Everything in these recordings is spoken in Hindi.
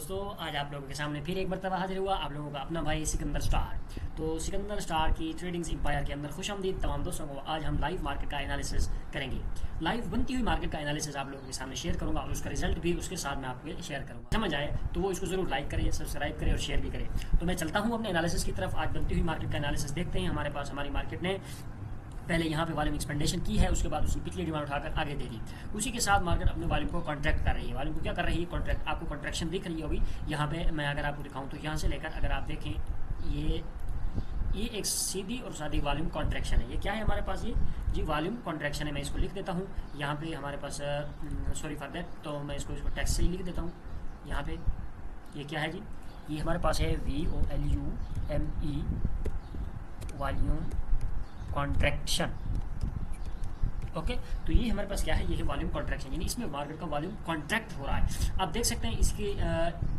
दोस्तों, आज आप लोगों के सामने फिर एक मरतबा हाजिर हुआ आप लोगों का अपना भाई सिकंदर स्टार। तो सिकंदर स्टार की ट्रेडिंग्स एम्पायर के अंदर खुशामदीद तमाम दोस्तों को। आज हम लाइव मार्केट का एनालिसिस करेंगे। लाइव बनती हुई मार्केट का एनालिसिस आप लोगों के सामने शेयर करूंगा और उसका रिजल्ट भी उसके साथ मैं आपको शेयर करूंगा। समझ आए तो वो इसको जरूर लाइक करें, सब्सक्राइब करें और शेयर भी करें। तो मैं चलता हूँ अपने एनालिसिस की तरफ। आज बनती हुई मार्केट का एनालिसिस देखते हैं। हमारे पास हमारी मार्केट ने पहले यहाँ पे वॉल्यूम एक्सपेंडेशन की है, उसके बाद उसकी पिछली डिमांड उठाकर आगे दे दी। उसी के साथ मार्केट अपने वॉल्यूम को कॉन्ट्रैक्ट कर रही है। वॉल्यूम को क्या कर रही है? कॉन्ट्रैक्ट। आपको कॉन्ट्रैक्शन दिख रही होगी यहाँ पे। मैं अगर आपको दिखाऊँ तो यहाँ से लेकर अगर आप देखें ये एक सीधी और सादी वॉल्यूम कॉन्ट्रैक्शन है। ये क्या है हमारे पास? ये जी वॉल्यूम कॉन्ट्रैक्शन है। मैं इसको लिख देता हूँ यहाँ पे हमारे पास, सॉरी फॉर दैट, तो मैं इसको टेक्स्ट से ही लिख देता हूँ यहाँ पे। ये क्या है जी? ये हमारे पास है VOLUME वॉल्यूम कॉन्ट्रैक्शन। ओके, तो ये हमारे पास क्या है? ये है वॉल्यूम कॉन्ट्रैक्शन, यानी इसमें मार्केट का वॉल्यूम कॉन्ट्रैक्ट हो रहा है। आप देख सकते हैं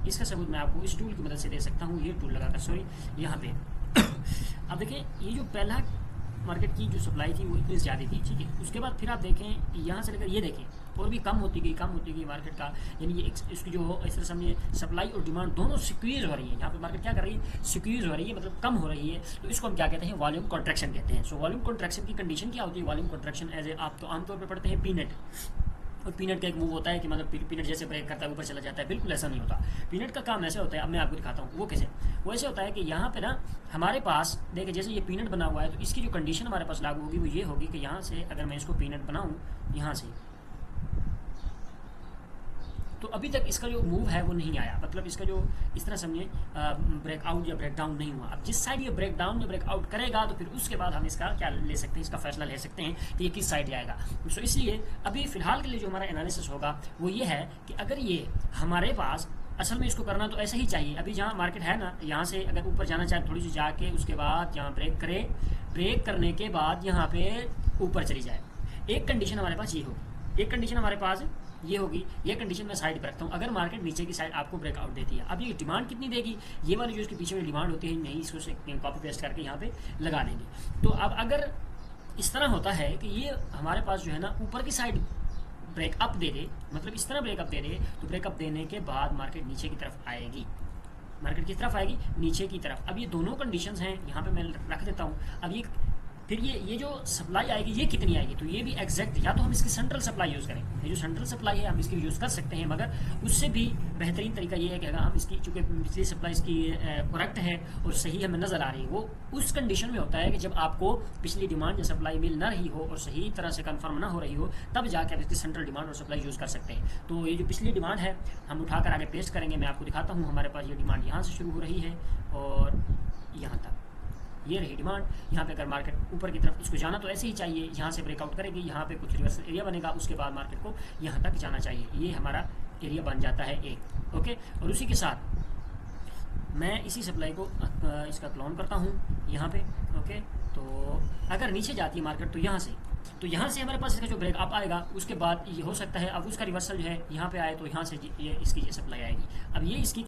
इसका सबूत मैं आपको इस टूल की मदद से दे सकता हूँ। ये टूल लगाकर, सॉरी, यहाँ पे अब देखें, ये जो पहला मार्केट की जो सप्लाई थी वो इतनी ज़्यादा थी, ठीक है। उसके बाद फिर आप देखें यहाँ से लेकर ये देखें और भी कम होती गई मार्केट का, यानी ये इसकी जो इस तरह समझिए सप्लाई और डिमांड दोनों सिक्वीज हो रही है। यहाँ पे मार्केट क्या कर रही है? सिक्वीज हो रही है, मतलब कम हो रही है। तो इसको हम क्या कहते हैं? वॉल्यूम कॉन्ट्रैक्शन कहते हैं। सो वॉल्यूम कॉन्ट्रैक्शन की कंडीशन क्या होती है? वॉल्यूम कॉन्ट्रैक्शन एज ए आप तो आमतौर पर पढ़ते हैं पीनट, और पीनट का एक मूव होता है कि मतलब पीनट जैसे ब्रेक करता है ऊपर चला जाता है। बिल्कुल ऐसा नहीं होता। पीनट का काम ऐसे होता है, अब मैं आपको दिखाता हूँ वो कैसे। वो ऐसे होता है कि यहाँ पे ना हमारे पास देखिए, जैसे ये पीनट बना हुआ है, तो इसकी जो कंडीशन हमारे पास लागू होगी वो ये होगी कि यहाँ से अगर मैं इसको पीनट बनाऊँ यहाँ से, तो अभी तक इसका जो मूव है वो नहीं आया, मतलब इसका जो इस तरह समझिए ब्रेकआउट या ब्रेकडाउन नहीं हुआ। अब जिस साइड ये ब्रेकडाउन या ब्रेकआउट करेगा तो फिर उसके बाद हम इसका क्या ले सकते हैं? इसका फैसला ले सकते हैं कि ये किस साइड जाएगा। सो इसलिए अभी फिलहाल के लिए जो हमारा एनालिसिस होगा वो ये है कि अगर ये हमारे पास असल में इसको करना तो ऐसा ही चाहिए। अभी जहाँ मार्केट है ना, यहाँ से अगर ऊपर जाना चाहे थोड़ी सी जाके उसके बाद यहाँ ब्रेक करे, ब्रेक करने के बाद यहाँ पे ऊपर चली जाए। एक कंडीशन हमारे पास ये होगी, एक कंडीशन हमारे पास ये होगी। ये कंडीशन मैं साइड पर रखता हूँ। अगर मार्केट नीचे की साइड आपको ब्रेकआउट देती है, अब ये डिमांड कितनी देगी? ये वाली जो इसके पीछे वाली डिमांड होती है, नहीं इसको कॉपी पेस्ट करके यहाँ पे लगा देंगे। तो अब अगर इस तरह होता है कि ये हमारे पास जो है ना ऊपर की साइड ब्रेकअप दे दे, मतलब इस तरह ब्रेकअप दे दे, तो ब्रेकअप देने के बाद मार्केट नीचे की तरफ आएगी। मार्केट किस तरफ आएगी? नीचे की तरफ। अब ये दोनों कंडीशंस हैं, यहाँ पे मैं रख देता हूँ। अब ये फिर ये जो सप्लाई आएगी ये कितनी आएगी? तो ये भी एग्जैक्ट, या तो हम इसकी सेंट्रल सप्लाई यूज़ करें, ये जो सेंट्रल सप्लाई है हम इसकी यूज़ कर सकते हैं, मगर उससे भी बेहतरीन तरीका ये है कि अगर हम इसकी, चूँकि पिछली सप्लाई इसकी करेक्ट है और सही हमें नज़र आ रही है, वो उस कंडीशन में होता है कि जब आपको पिछली डिमांड या सप्लाई मिल ना रही हो और सही तरह से कन्फर्म ना हो रही हो, तब जाकर इसकी सेंट्रल डिमांड और सप्लाई यूज़ कर सकते हैं। तो ये जो पिछली डिमांड है हम उठाकर आगे पेस्ट करेंगे। मैं आपको दिखाता हूँ। हमारे पास ये डिमांड यहाँ से शुरू हो रही है और यहाँ तक ये रही डिमांड। यहाँ पे अगर मार्केट ऊपर की तरफ इसको जाना तो ऐसे ही चाहिए, यहाँ से ब्रेकआउट करेगी, यहाँ पे कुछ रिवर्सल एरिया बनेगा, उसके बाद मार्केट को यहाँ तक जाना चाहिए। ये हमारा एरिया बन जाता है एक। ओके, और उसी के साथ मैं इसी सप्लाई को इसका क्लोन करता हूँ यहाँ पे। ओके, तो अगर नीचे जाती है मार्केट तो यहाँ से हमारे पास इसका जो ब्रेकअप आएगा उसके बाद ये हो सकता है अब उसका रिवर्सल जो है यहाँ पे आए, तो यहाँ से ये इसकी सप्लाई आएगी। अब ये इसकी